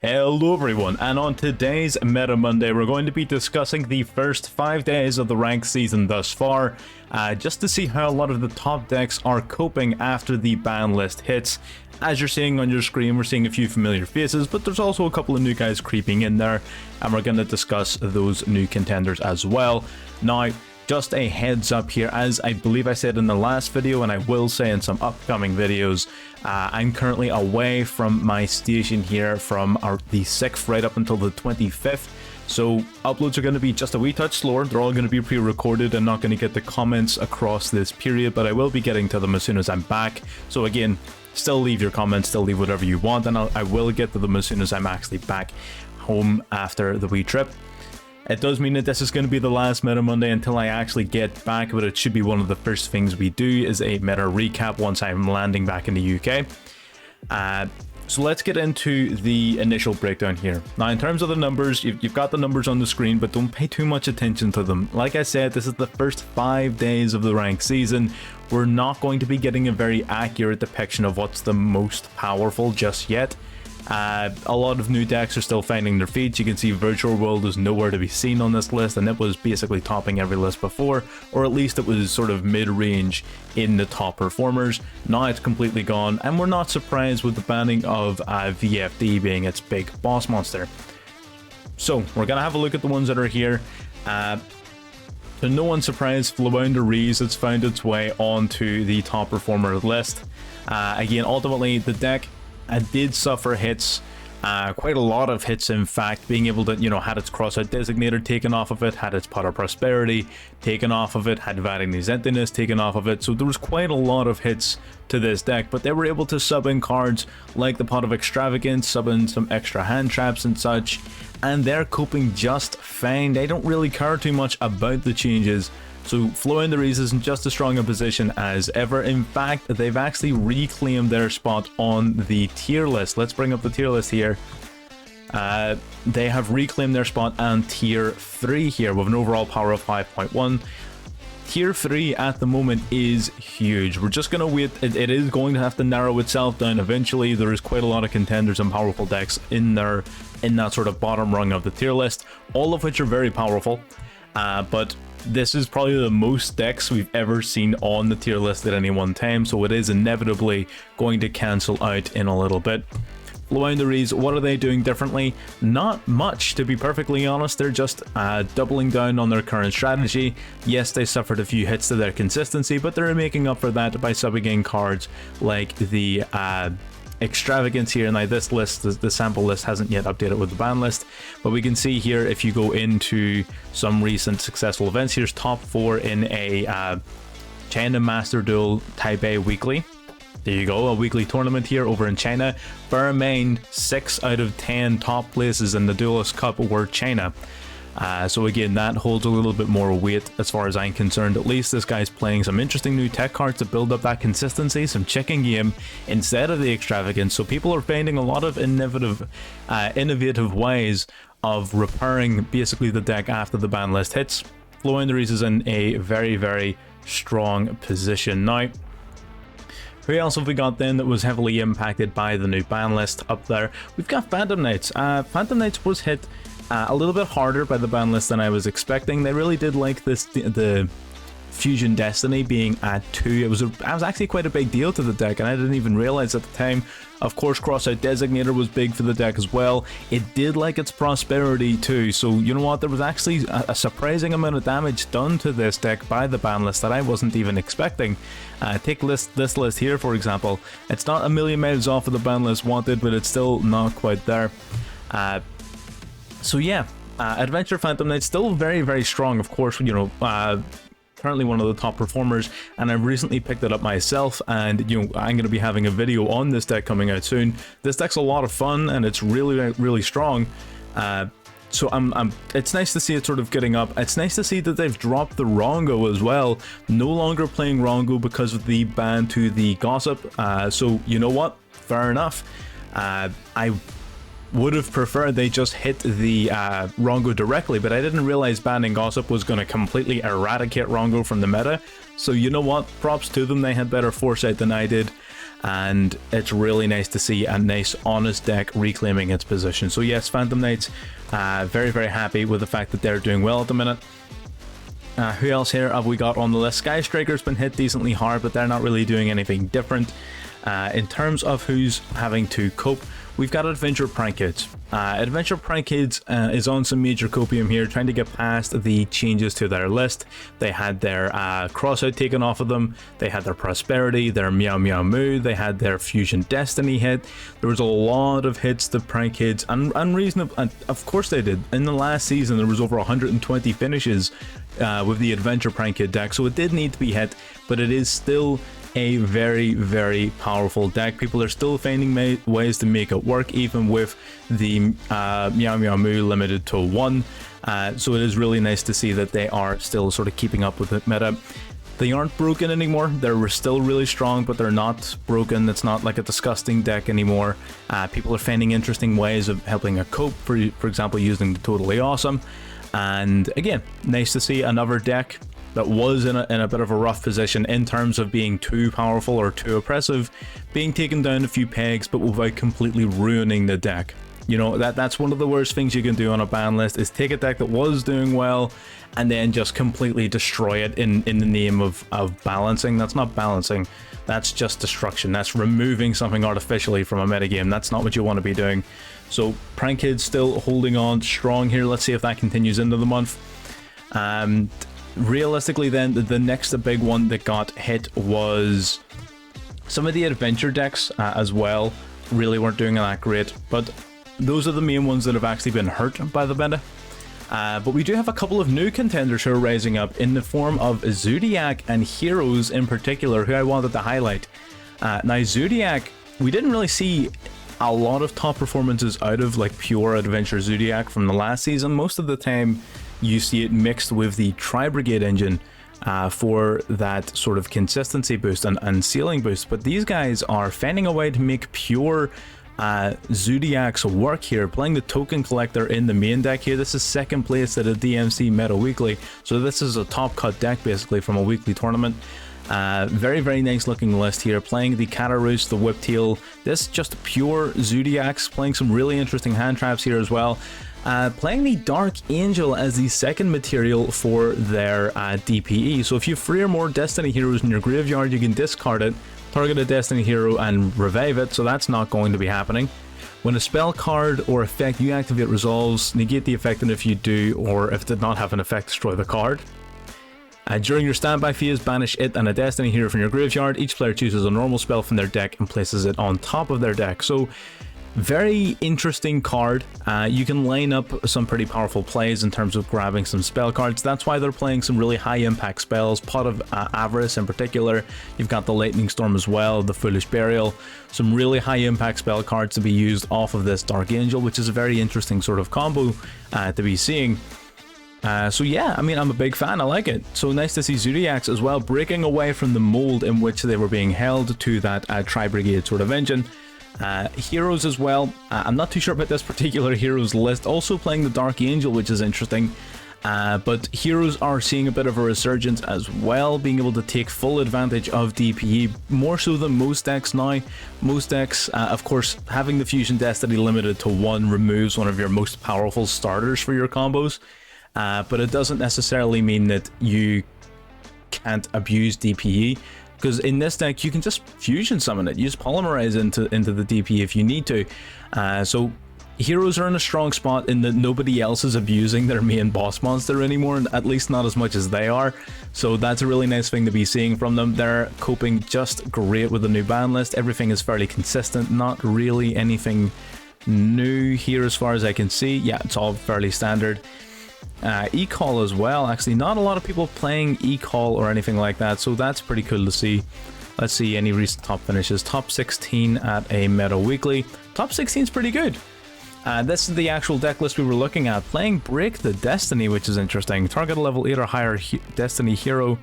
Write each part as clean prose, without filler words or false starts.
Hello everyone, and on today's Meta Monday we're going to be discussing the first 5 days of the ranked season thus far, just to see how a lot of the top decks are coping after the ban list hits. As you're seeing on your screen, we're seeing a few familiar faces, but there's also a couple of new guys creeping in there, and we're going to discuss those new contenders as well. Now, just a heads up here, as I believe I said in the last video, and I will say in some upcoming videos, I'm currently away from my station here from the 6th right up until the 25th. So uploads are going to be just a wee touch slower. They're all going to be pre-recorded and not going to get the comments across this period, but I will be getting to them as soon as I'm back. So again, still leave your comments, still leave whatever you want, and I will get to them as soon as I'm actually back home after the wee trip. It does mean that this is going to be the last Meta Monday until I actually get back, but it should be one of the first things we do is a meta recap once I'm landing back in the UK. So let's get into the initial breakdown here. Now, in terms of the numbers, you've got the numbers on the screen, but don't pay too much attention to them. Like I said, this is the first 5 days of the ranked season. We're not going to be getting a very accurate depiction of what's the most powerful just yet. A lot of new decks are still finding their feet. You can see Virtual World is nowhere to be seen on this list, and it was basically topping every list before, or at least it was sort of mid-range in the top performers. Now it's completely gone, and we're not surprised with the banning of VFD being its big boss monster. So we're gonna have a look at the ones that are here. To no one's surprise, Flounder Rees has found its way onto the top performer list. Again, ultimately the deck did suffer hits, quite a lot of hits in fact, being able to, had its crossout designator taken off of it, had its Pot of Prosperity taken off of it, had Vanishing's Emptiness taken off of it, so there was quite a lot of hits to this deck, but they were able to sub in cards like the Pot of Extravagance, sub in some extra hand traps and such, and they're coping just fine. They don't really care too much about the changes. So Flounder Rees isn't just as strong a position as ever. In fact, they've actually reclaimed their spot on the tier list. Let's bring up the tier list here. They have reclaimed their spot on tier 3 here with an overall power of 5.1. Tier 3 at the moment is huge. We're just going to wait. It is going to have to narrow itself down eventually. There is quite a lot of contenders and powerful decks in there, in that sort of bottom rung of the tier list, all of which are very powerful. But this is probably the most decks we've ever seen on the tier list at any one time, so it is inevitably going to cancel out in a little bit. Flounder Rees, what are they doing differently? Not much, to be perfectly honest. They're just doubling down on their current strategy. Yes, they suffered a few hits to their consistency, but they're making up for that by subbing in cards like the Extravagance here. Now this list, the sample list, hasn't yet updated with the ban list, but we can see here if you go into some recent successful events, here's top 4 in a China Master Duel Taipei Weekly. There you go, a weekly tournament here over in China. Bear in mind, 6 out of 10 top places in the Duelist Cup were China. So again, that holds a little bit more weight as far as I'm concerned. At least this guy's playing some interesting new tech cards to build up that consistency, some chicken game instead of the Extravagance. So people are finding a lot of innovative ways of repairing basically the deck after the ban list hits. Flounder Rees is in a very, very strong position now. Who else have we got then that was heavily impacted by the new ban list up there? We've got Phantom Knights. Phantom Knights was hit a little bit harder by the ban list than I was expecting. They really did like the Fusion Destiny being at 2. It was actually quite a big deal to the deck, and I didn't even realize at the time. Of course, Crossout Designator was big for the deck as well. It did like its Prosperity too, so you know what, there was actually a surprising amount of damage done to this deck by the ban list that I wasn't even expecting. Take this list here, for example. It's not a million miles off of the ban list wanted, but it's still not quite there. So yeah, Adventure Phantom Knight still very, very strong, of course, currently one of the top performers, and I've recently picked it up myself, and I'm going to be having a video on this deck coming out soon. This deck's a lot of fun, and it's really, really strong. So it's nice to see it sort of getting up. It's nice to see that they've dropped the Rongo as well. No longer playing Rongo because of the ban to the Gossip. So you know what? Fair enough. I would have preferred they just hit the Rongo directly, but I didn't realize banning Gossip was going to completely eradicate Rongo from the meta. So you know what, props to them, they had better foresight than I did. and it's really nice to see a nice honest deck reclaiming its position. So yes, Phantom Knights, very very happy with the fact that they're doing well at the minute. Who else here have we got on the list? Sky Striker's been hit decently hard, but they're not really doing anything different. In terms of who's having to cope, we've got Adventure Prank Kids. Adventure Prank Kids is on some major copium here, trying to get past the changes to their list. They had their crossout taken off of them, they had their Prosperity, their Meow Meow Moo, they had their Fusion Destiny hit. There was a lot of hits to Prank Kids, and unreasonable, and of course they did. In the last season there was over 120 finishes with the Adventure Prank Kid deck, so it did need to be hit, but it is still a very very powerful deck. People are still finding ways to make it work, even with the Meow Meow Moo limited to 1. So it is really nice to see that they are still sort of keeping up with the meta. They aren't broken anymore. They're still really strong, but they're not broken. It's not like a disgusting deck anymore. People are finding interesting ways of helping it cope, for example using the Totally Awesome. And again, nice to see another deck that was in a bit of a rough position in terms of being too powerful or too oppressive, being taken down a few pegs, but without completely ruining the deck. You know, that's one of the worst things you can do on a ban list, is take a deck that was doing well and then just completely destroy it in the name of balancing. That's not balancing, that's just destruction. That's removing something artificially from a metagame. That's not what you want to be doing. So Prank Kid's still holding on strong here. Let's see if that continues into the month. Realistically then, the next big one that got hit was some of the adventure decks as well. Really weren't doing that great, but those are the main ones that have actually been hurt by the meta. But we do have a couple of new contenders who are rising up in the form of Zodiac and Heroes in particular, who I wanted to highlight. Now Zodiac, we didn't really see a lot of top performances out of like pure adventure Zodiac from the last season. Most of the time you see it mixed with the Tri-Brigade engine for that sort of consistency boost and ceiling boost, but these guys are finding a way to make pure Zodiac's work here, playing the Token Collector in the main deck here. This is second place at a DMC Meta Weekly, so this is a top cut deck basically from a weekly tournament. Very very nice looking list here, playing the Cataroost, the Whiptail, this just pure Zodiacs, playing some really interesting hand traps here as well. Playing the Dark Angel as the second material for their DPE. So if you have 3 or more Destiny Heroes in your graveyard, you can discard it, target a Destiny Hero and revive it, so that's not going to be happening. When a spell card or effect you activate resolves, negate the effect, and if you do, or if it did not have an effect, destroy the card. During your standby phase, banish it and a Destiny Hero from your graveyard. Each player chooses a normal spell from their deck and places it on top of their deck. So very interesting card. You can line up some pretty powerful plays in terms of grabbing some spell cards. That's why they're playing some really high impact spells, Pot of Avarice in particular. You've got the Lightning Storm as well, the Foolish Burial, some really high impact spell cards to be used off of this Dark Angel, which is a very interesting sort of combo to be seeing. So yeah, I mean, I'm a big fan, I like it. So nice to see Zodiacs as well breaking away from the mold in which they were being held to that Tri-Brigade sort of engine. Heroes as well, I'm not too sure about this particular Heroes list, also playing the Dark Angel, which is interesting. But Heroes are seeing a bit of a resurgence as well, being able to take full advantage of DPE, more so than most decks now. Most decks, of course, having the Fusion Destiny limited to 1 removes one of your most powerful starters for your combos. But it doesn't necessarily mean that you can't abuse DPE, because in this deck you can just fusion summon it, use polymerize into the DPE if you need to. So Heroes are in a strong spot in that nobody else is abusing their main boss monster anymore, and at least not as much as they are. So that's a really nice thing to be seeing from them. They're coping just great with the new ban list. Everything is fairly consistent, not really anything new here as far as I can see. Yeah, it's all fairly standard. E-Call as well, actually not a lot of people playing E-Call or anything like that, so that's pretty cool to see. Let's see any recent top finishes. Top 16 at a Meta Weekly. Top 16 is pretty good. This is the actual deck list we were looking at. Playing Break the Destiny, which is interesting. Target a level 8 or higher Destiny hero,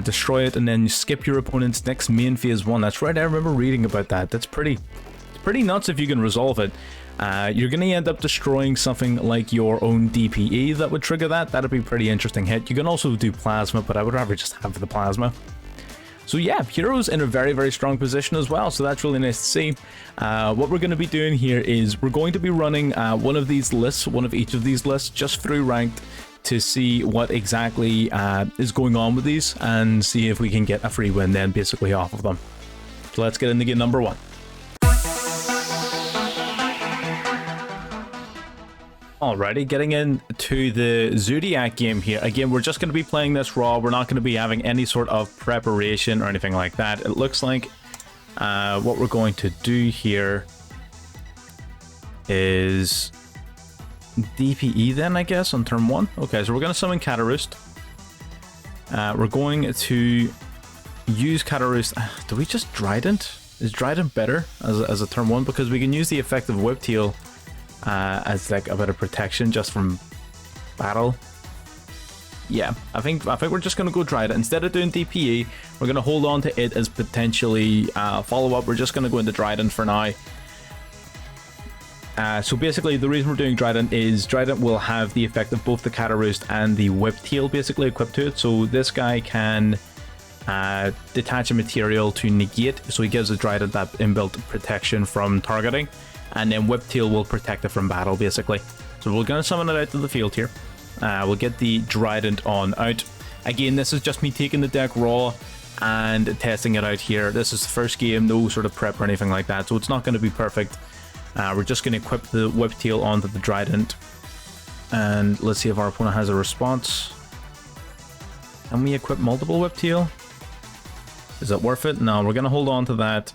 destroy it, and then skip your opponent's next main phase 1. That's right, I remember reading about that. That's pretty nuts if you can resolve it. You're going to end up destroying something like your own DPE that would trigger that. That'd be a pretty interesting hit. You can also do Plasma, but I would rather just have the Plasma. So yeah, Hero's in a very strong position as well, so that's really nice to see. What we're going to be doing here is we're going to be running one of these lists, one of each of these lists, just through ranked to see what exactly is going on with these and see if we can get a free win then basically off of them. So let's get into game number 1. Alrighty, getting into the Zodiac game here. Again, we're just going to be playing this raw. We're not going to be having any sort of preparation or anything like that. It looks like what we're going to do here is DPE then, I guess, on turn 1. Okay, so we're going to summon Cataroost. We're going to use Cataroost. Do we just Trident? Is Trident better as a turn 1? Because we can use the effect of Whiptail as like a bit of protection just from battle. Yeah, I think we're just gonna go Trident instead of doing DPE. We're gonna hold on to it as potentially follow up. We're just gonna go into Trident for now. So basically, the reason we're doing Trident is Trident will have the effect of both the Cataroost and the Whiptail basically equipped to it. So this guy can detach a material to negate. So he gives a Trident that inbuilt protection from targeting. And then Whiptail will protect it from battle, basically. So we're going to summon it out to the field here. We'll get the Trident on out. Again, this is just me taking the deck raw and testing it out here. This is the first game, no sort of prep or anything like that, so it's not going to be perfect. We're just going to equip the Whiptail onto the Trident. And let's see if our opponent has a response. Can we equip multiple Whiptail? Is it worth it? No, we're going to hold on to that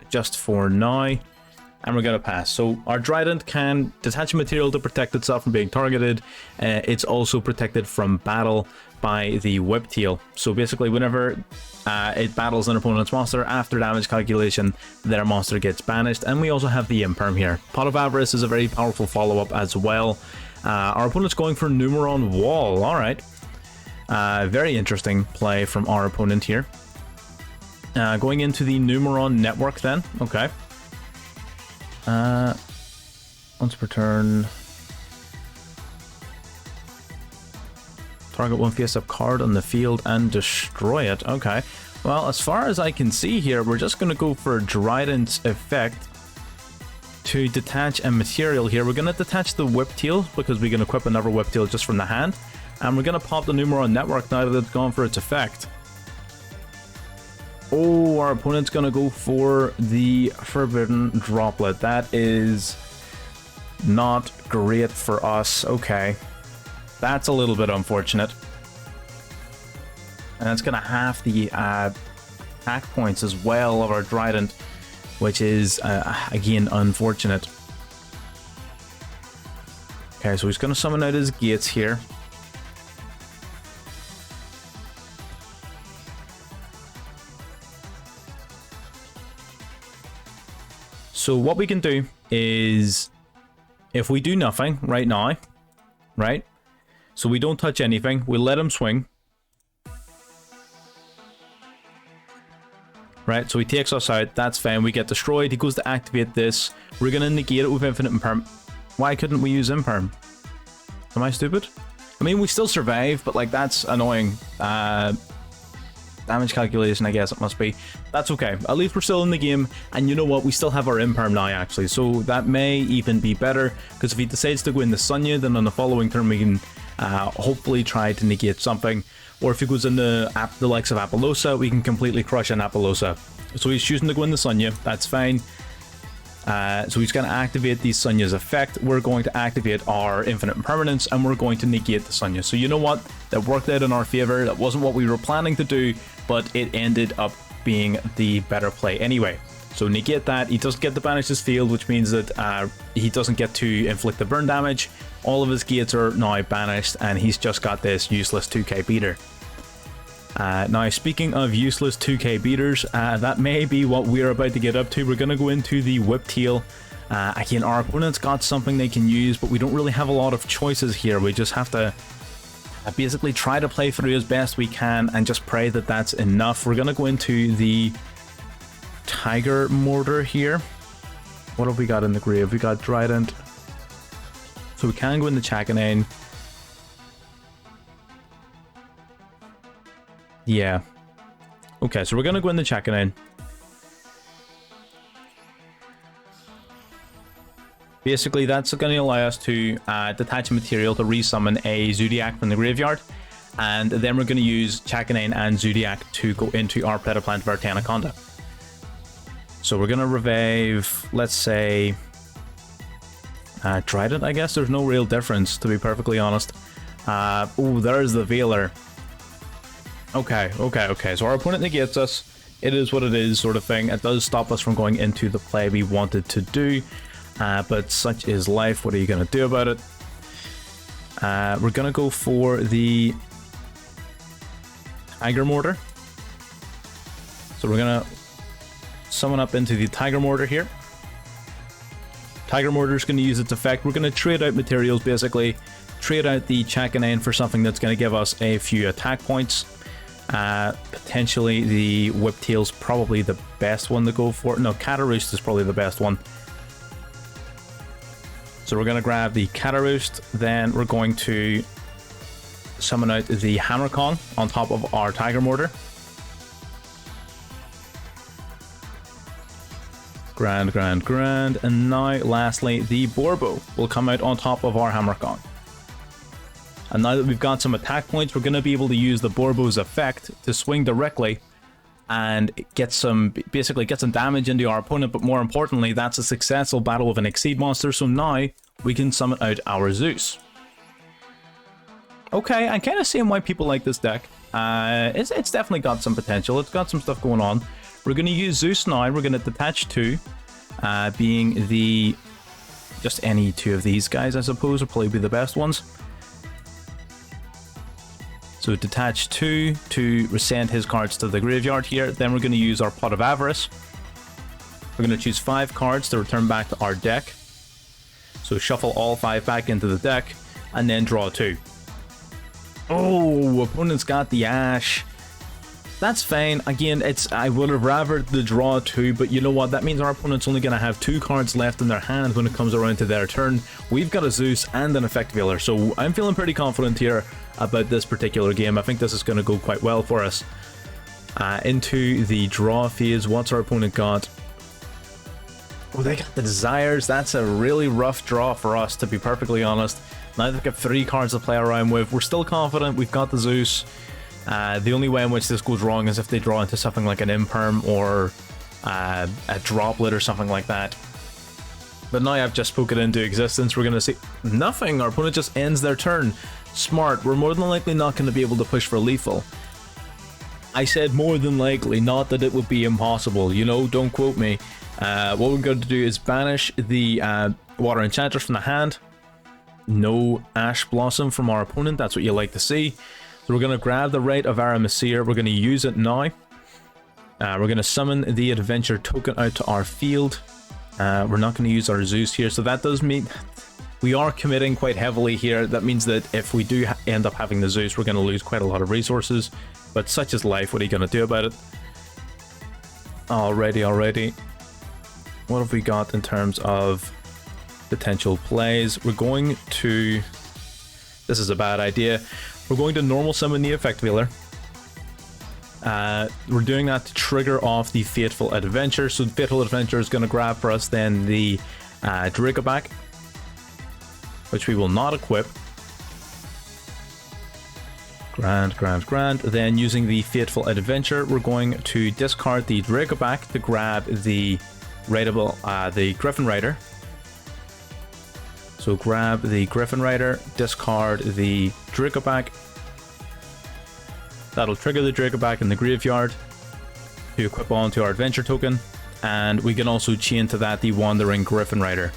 just for now. And we're going to pass. So our Trident can detach a material to protect itself from being targeted. It's also protected from battle by the Whiptail. So basically whenever it battles an opponent's monster, after damage calculation, their monster gets banished. And we also have the Imperm here. Pot of Avarice is a very powerful follow-up as well. Our opponent's going for Numeron Wall. Alright. Very interesting play from our opponent here. Going into the Numeron Network then. Okay. Once per turn, target one face-up card on the field and destroy it. Okay, well, as far as I can see here, we're just going to go for Trident's effect to detach a material here. We're going to detach the Whiptail because we can equip another Whiptail just from the hand, and we're going to pop the Numeron Network now that it's gone for its effect. Oh, our opponent's going to go for the Forbidden Droplet. That is not great for us. Okay. That's a little bit unfortunate. And it's going to half the attack points as well of our Trident, which is, again, unfortunate. Okay, so he's going to summon out his gates here. So what we can do is, if we do nothing right now, right? So we don't touch anything, we let him swing. Right, so he takes us out, that's fine, we get destroyed, he goes to activate this. We're going to negate it with Infinite Imperm. Why couldn't we use Imperm? Am I stupid? I mean, we still survive, but like, that's annoying. Damage calculation, I guess it must be. That's okay. At least we're still in the game, and you know what? We still have our Imperm now, actually, so that may even be better, because if he decides to go into Sunya, then on the following turn we can hopefully try to negate something. Or if he goes into the likes of Apollosa, we can completely crush an Apollosa. So he's choosing to go into Sunya, that's fine. So he's going to activate the Sunya's effect. We're going to activate our Infinite Impermanence, and we're going to negate the Sunya. So you know what? That worked out in our favor. That wasn't what we were planning to do, but it ended up being the better play anyway. So negate that. He doesn't get to banish his field, which means that he doesn't get to inflict the burn damage. All of his gates are now banished, and he's just got this useless 2k beater. Now, speaking of useless 2k beaters, that may be what we're about to get up to. We're going to go into the Whiptail. Again, our opponent's got something they can use, but we don't really have a lot of choices here. We just have to basically try to play through as best we can and just pray that that's enough. We're going to go into the Tiger Mortar here. What have we got in the grave? We got Trident. So we can go into Chakanane. Yeah. Okay, so we're going to go into checking in. Basically, that's going to allow us to detach a material to resummon a Zodiac from the graveyard. And then we're going to use Chakanine and Zodiac to go into our Predaplant Verte Anaconda. So we're going to revive, let's say, Trident, I guess. There's no real difference, to be perfectly honest. Oh, there's the Veiler. Okay. So our opponent negates us. It is what it is, sort of thing. It does stop us from going into the play we wanted to do. But such is life. What are you going to do about it? We're going to go for the Tiger Mortar. So we're going to summon up into the Tiger Mortar here. Tiger Mortar is going to use its effect. We're going to trade out materials, basically. Trade out the Chakanine for something that's going to give us a few attack points. Potentially the Whiptail's probably the best one to go for. No, Cataroost is probably the best one. So we're going to grab the Cataroost, then we're going to summon out the Hammerkong on top of our Tiger Mortar. Grand. And now, lastly, the Borbo will come out on top of our Hammerkong. And now that we've got some attack points, we're going to be able to use the Borbo's effect to swing directly and basically get some damage into our opponent, but more importantly, that's a successful battle of an Exceed monster, so now we can summon out our Zeus. Okay, I'm kind of seeing why people like this deck. It's definitely got some potential, it's got some stuff going on. We're going to use Zeus now, we're going to detach 2, being the... just any 2 of these guys, I suppose, will probably be the best ones. So detach 2 to resend his cards to the graveyard here. Then we're going to use our Pot of Avarice. We're going to choose 5 cards to return back to our deck. So shuffle all 5 back into the deck and then draw 2. Oh, opponent's got the Ash. That's fine. Again, I would have rather the draw 2, but you know what? That means our opponent's only going to have 2 cards left in their hand when it comes around to their turn. We've got a Zeus and an Effect Veiler, so I'm feeling pretty confident here about this particular game. I think this is going to go quite well for us. Into the draw phase, what's our opponent got? Oh, they got the Desires. That's a really rough draw for us, to be perfectly honest. Now they've got 3 cards to play around with. We're still confident. We've got the Zeus. The only way in which this goes wrong is if they draw into something like an Imperm or a Droplet or something like that. But now I've just spoken into existence. We're going to see nothing. Our opponent just ends their turn. Smart. We're more than likely not going to be able to push for lethal. I said more than likely, not that it would be impossible. You know, don't quote me. What we're going to do is banish the Water Enchantress from the hand. No Ash Blossom from our opponent. That's what you like to see. So we're going to grab the Rite of Aramasir. We're going to use it now. We're going to summon the Adventure token out to our field. We're not going to use our Zeus here. So that does mean we are committing quite heavily here. That means that if we do end up having the Zeus, we're going to lose quite a lot of resources. But such is life. What are you going to do about it? Alrighty. What have we got in terms of potential plays? We're going to... This is a bad idea. We're going to normal summon the Effect Veiler. We're doing that to trigger off the Fateful Adventure. So the Fateful Adventure is going to grab for us then the Dracoback, which we will not equip. Grand. Then using the Fateful Adventure, we're going to discard the Dracoback to grab the the Griffin Rider. So grab the Griffin Rider, discard the Dracoback. That'll trigger the Dracoback in the graveyard to equip onto our Adventure token. And we can also chain to that the Wandering Griffin Rider.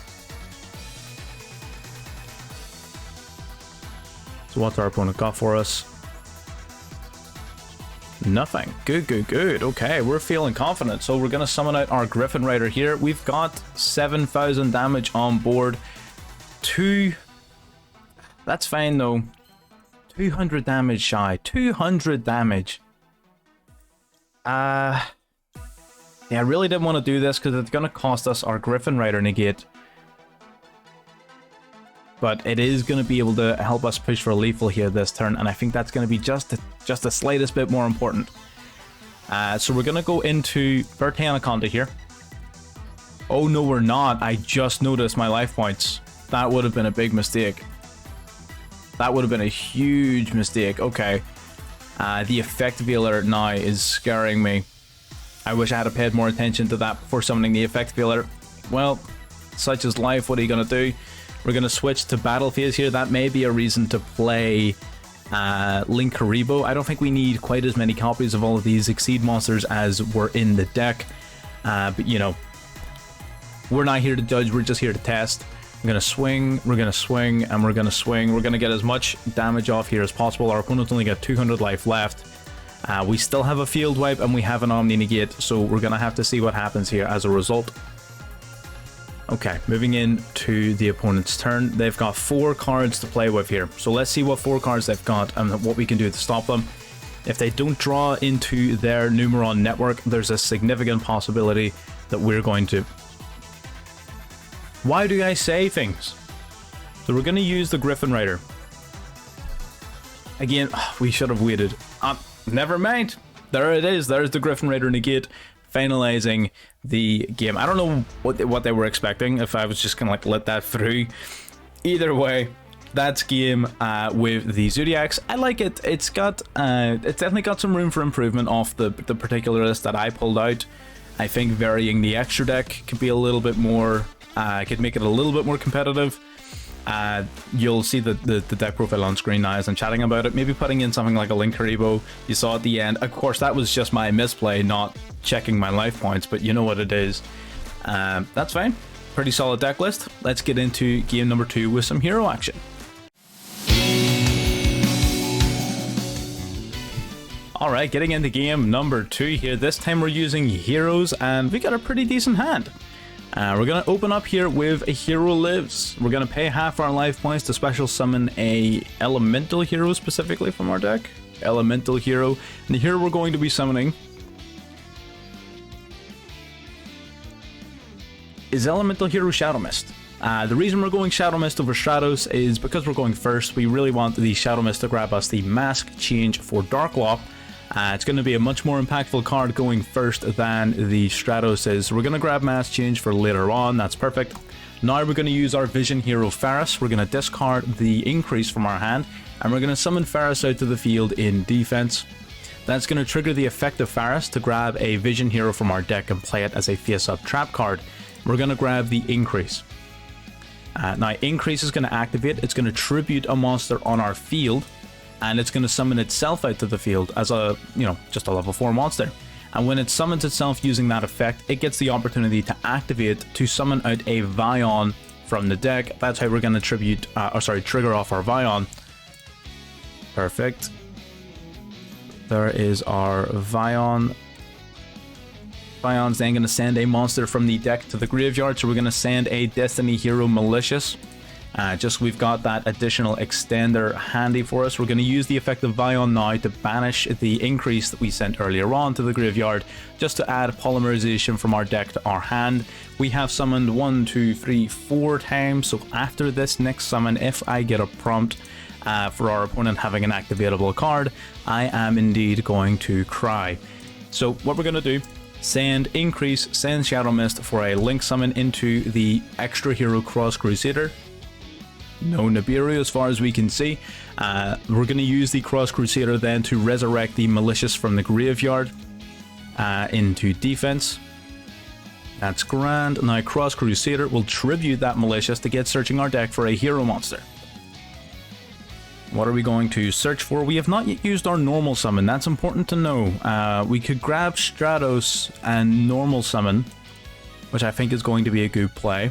So what's our opponent got for us? Nothing. Good. Okay, we're feeling confident. So we're going to summon out our Griffin Rider here. We've got 7,000 damage on board. That's fine though. 200 damage shy. 200 damage. Yeah, I really didn't want to do this because it's going to cost us our Griffin Rider negate. But it is going to be able to help us push for lethal here this turn, and I think that's going to be just the slightest bit more important. So we're going to go into Verte Anaconda here. Oh, no, we're not. I just noticed my life points. That would have been a big mistake. That would have been a huge mistake. Okay. The effect veiler now is scaring me. I wish I had paid more attention to that before summoning the effect veiler. Well, such is life. What are you going to do? We're going to switch to battle phase here. That may be a reason to play Link Karibo. I don't think we need quite as many copies of all of these Exceed monsters as were in the deck. But, you know, we're not here to judge. We're just here to test. We're going to swing, and we're going to swing. We're going to get as much damage off here as possible. Our opponent's only got 200 life left. We still have a field wipe and we have an Omni Negate, so we're going to have to see what happens here as a result. Okay, moving into the opponent's turn. They've got 4 cards to play with here. So let's see what 4 cards they've got and what we can do to stop them. If they don't draw into their Numeron network, there's a significant possibility that we're going to... Why do I say things? So we're going to use the Griffin Rider. Again, we should have waited. Never mind. There it is. There's the Griffin Rider Negate, finalizing the game. I don't know what they were expecting, if I was just gonna like let that through. Either way, that's game with the Zodiacs. I like it. It's definitely got some room for improvement off the particular list that I pulled out. I think varying the extra deck could be a little bit more, could make it a little bit more competitive. You'll see the deck profile on screen now as I'm chatting about it. Maybe putting in something like a Link Karibo. You saw at the end. Of course, that was just my misplay, not checking my life points, but you know what it is. That's fine. Pretty solid deck list. Let's get into game number 2 with some hero action. Alright, getting into game number 2 here. This time we're using heroes and we got a pretty decent hand. We're going to open up here with a Hero Lives. We're going to pay half our life points to special summon a Elemental Hero specifically from our deck. Elemental Hero. And the hero we're going to be summoning is Elemental Hero Shadow Mist. The reason we're going Shadow Mist over Stratos is because we're going first. We really want the Shadow Mist to grab us the Mask Change for Dark Law. It's going to be a much more impactful card going first than the Stratos is. We're going to grab Mask Change for later on. That's perfect. Now we're going to use our Vision Hero Faris. We're going to discard the increase from our hand, and we're going to summon Faris out to the field in defense. That's going to trigger the effect of Faris to grab a Vision Hero from our deck and play it as a face-up trap card. We're going to grab the increase. Now, increase is going to activate. It's going to tribute a monster on our field, and it's going to summon itself out to the field as a, just a level 4 monster. And when it summons itself using that effect, it gets the opportunity to activate to summon out a Vion from the deck. That's how we're going to trigger off our Vion. Perfect. There is our Vion. Vion's then going to send a monster from the deck to the graveyard, so we're going to send a Destiny Hero Malicious. Just we've got that additional extender handy for us. We're going to use the effect of Vion now to banish the increase that we sent earlier on to the graveyard, just to add polymerization from our deck to our hand. We have summoned 1, 2, 3, 4 times, so after this next summon, if I get a prompt for our opponent having an activatable card, I am indeed going to cry. So what we're going to do, send increase, send Shadow Mist for a link summon into the extra hero Cross Crusader. No Nibiru as far as we can see. We're going to use the Cross Crusader then to resurrect the Malicious from the graveyard into defense. That's grand. Now Cross Crusader will tribute that Malicious to get searching our deck for a hero monster. What are we going to search for? We have not yet used our normal summon. That's important to know. We could grab Stratos and normal summon, which I think is going to be a good play.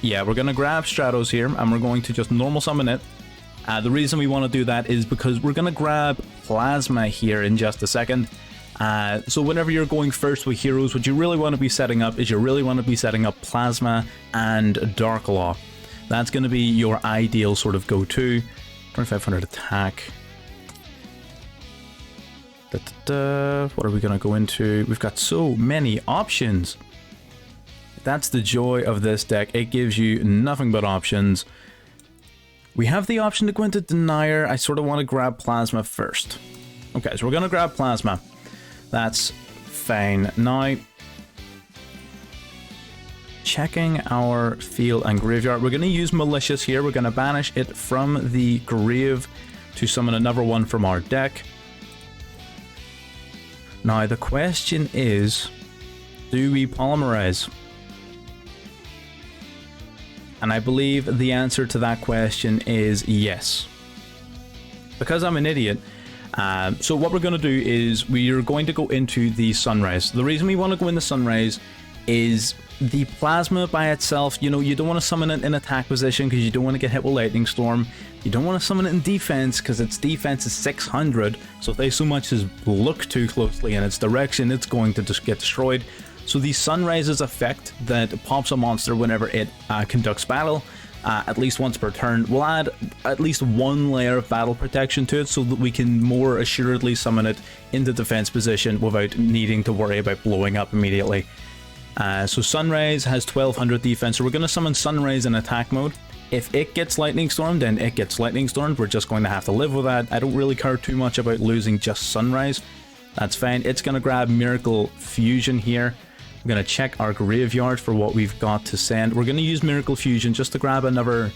Yeah, we're going to grab Stratos here, and we're going to just normal summon it. The reason we want to do that is because we're going to grab Plasma here in just a second. So whenever you're going first with heroes, what you really want to be setting up is Plasma and Dark Law. That's going to be your ideal sort of go-to. 2500 attack. What are we going to go into? We've got so many options. That's the joy of this deck. It gives you nothing but options. We have the option to go into Denier. I sort of want to grab Plasma first. Okay, so we're going to grab Plasma. That's fine. Now, checking our field and graveyard. We're going to use Malicious here. We're going to banish it from the grave to summon another one from our deck. Now, the question is, do we polymerize? And I believe the answer to that question is yes. Because I'm an idiot, so what we're going to do is we're going to go into the Sunrise. The reason we want to go in the Sunrise is the Plasma by itself, you know, you don't want to summon it in attack position because you don't want to get hit with Lightning Storm. You don't want to summon it in defense because its defense is 600, so if they so much as look too closely in its direction, it's going to just get destroyed. So the Sunrise's effect that pops a monster whenever it conducts battle, at least once per turn, will add at least one layer of battle protection to it so that we can more assuredly summon it into defense position without needing to worry about blowing up immediately. So Sunrise has 1200 defense, so we're going to summon Sunrise in attack mode. If it gets Lightning Stormed, then it gets Lightning Stormed. We're just going to have to live with that. I don't really care too much about losing just Sunrise. That's fine. It's going to grab Miracle Fusion here. We're going to check our graveyard for what we've got to send. We're going to use Miracle Fusion just to grab another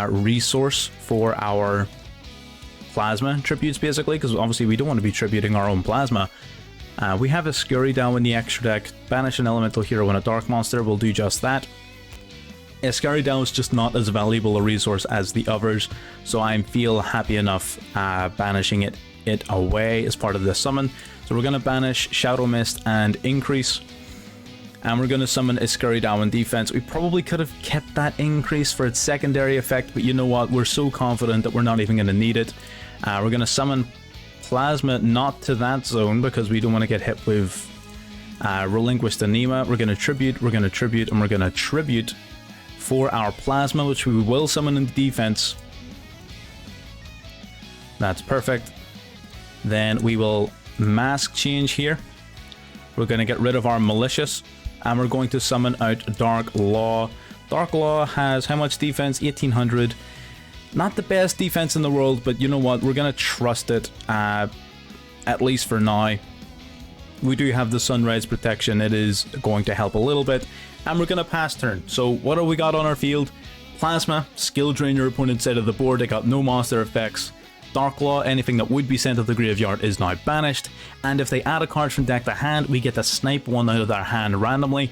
resource for our Plasma tributes, basically, because obviously we don't want to be tributing our own Plasma. We have a Scurry down in the extra deck. Banish an elemental hero and a dark monster will do just that. A Scurry down is just not as valuable a resource as the others, so I feel happy enough banishing it away as part of this summon. So we're going to banish Shadow Mist and Increase, and we're going to summon a Scurry down in defense. We probably could have kept that Increase for its secondary effect, but you know what? We're so confident that we're not even going to need it. We're going to summon Plasma not to that zone because we don't want to get hit with Relinquished Anima. We're going to tribute, and we're going to tribute for our Plasma, which we will summon in defense. That's perfect. Then we will Mask Change here. We're going to get rid of our Malicious, and we're going to summon out Dark Law. Dark Law has how much defense? 1800. Not the best defense in the world, but you know what? We're going to trust it, at least for now. We do have the Sunrise protection. It is going to help a little bit. And we're going to pass turn. So what do we got on our field? Plasma, skill drain your opponent's side of the board. They got no monster effects. Dark Law, anything that would be sent to the graveyard is now banished. And if they add a card from deck to hand, we get to snipe one out of their hand randomly.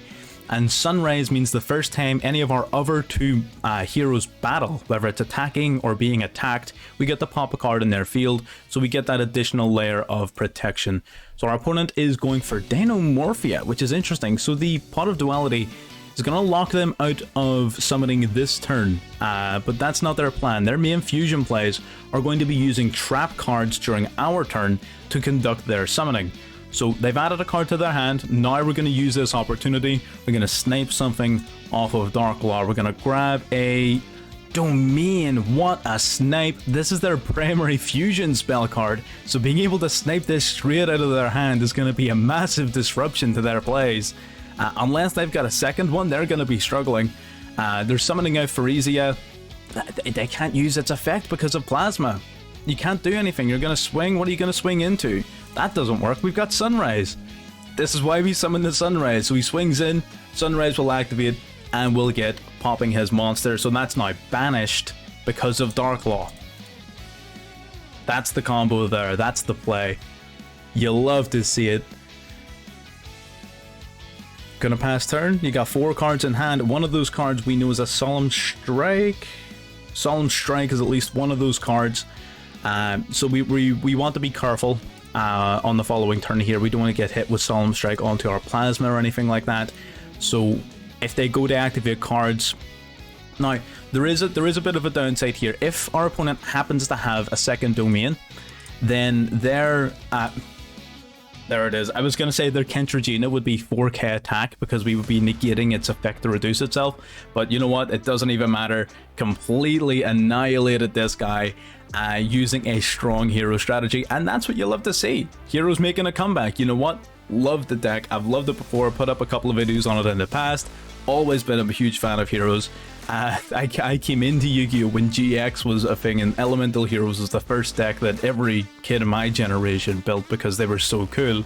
And Sunrise means the first time any of our other two heroes battle, whether it's attacking or being attacked, we get to pop a card in their field, so we get that additional layer of protection. So our opponent is going for Dinomorphia, which is interesting. So the Pot of Duality is going to lock them out of summoning this turn, but that's not their plan. Their main fusion plays are going to be using trap cards during our turn to conduct their summoning. So they've added a card to their hand. Now we're going to use this opportunity. We're going to snipe something off of Dark Law. We're going to grab a Domain. What a snipe. This is their primary fusion spell card. So being able to snipe this straight out of their hand is going to be a massive disruption to their plays. Unless they've got a second one, they're going to be struggling. They're summoning out Phyresia. They can't use its effect because of Plasma. You can't do anything. You're going to swing. What are you going to swing into? That doesn't work. We've got Sunrise. This is why we summon the Sunrise. So he swings in, Sunrise will activate, and we'll get popping his monster. So that's now banished because of Dark Law. That's the combo there. That's the play. You'll love to see it. Gonna pass turn. You got 4 cards in hand. One of those cards we know is a Solemn Strike. Solemn Strike is at least one of those cards. So we want to be careful on the following turn here. We don't want to get hit with Solemn Strike onto our Plasma or anything like that. So if they go to activate cards, now there is a bit of a downside here. If our opponent happens to have a second domain, then their there it is. I was going to say their Kentragina would be 4k attack because we would be negating its effect to reduce itself. But you know what? It doesn't even matter. Completely annihilated this guy using a strong hero strategy. And that's what you love to see. Heroes making a comeback. You know what? Love the deck. I've loved it before. Put up a couple of videos on it in the past. Always been a huge fan of heroes. I came into Yu-Gi-Oh! When GX was a thing, and Elemental Heroes was the first deck that every kid in my generation built because they were so cool.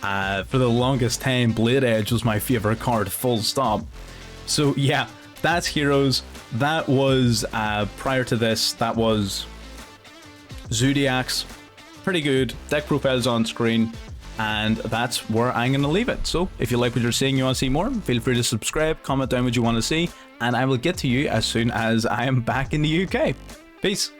For the longest time, Blade Edge was my favorite card, full stop. So yeah, that's Heroes. That was, prior to this, that was Zodiacs. Pretty good. Deck profiles on screen. And that's where I'm going to leave it. So if you like what you're seeing, you want to see more, feel free to subscribe, comment down what you want to see, and I will get to you as soon as I am back in the UK. Peace.